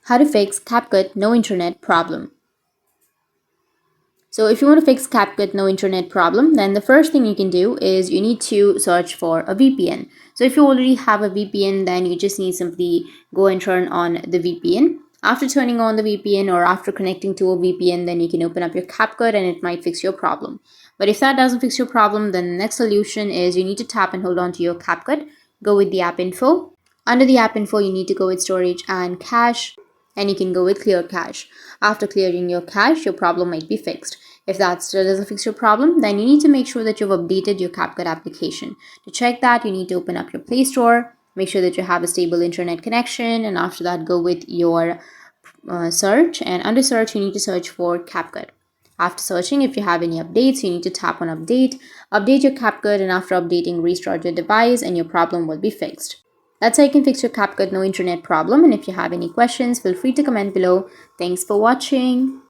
How to fix CapCut no internet problem. So if you want to fix CapCut no internet problem, then the first thing you can do is you need to search for a VPN. So if you already have a VPN, then you just need simply go and turn on the VPN. After turning on the VPN or after connecting to a VPN, then you can open up your CapCut and it might fix your problem. But if that doesn't fix your problem, then the next solution is you need to tap and hold on to your CapCut, go with the app info. Under the app info, you need to go with storage and cache, and you can go with clear cache. After clearing your cache, your problem might be fixed. If that still doesn't fix your problem, then you need to make sure that you've updated your CapCut application. To check that, you need to open up your Play Store, make sure that you have a stable internet connection, and after that, go with your search. And under search, you need to search for CapCut. After searching, if you have any updates, you need to tap on update, update your CapCut, and after updating, restart your device, and your problem will be fixed. That's how you can fix your CapCut no internet problem. And if you have any questions, feel free to comment below. Thanks for watching.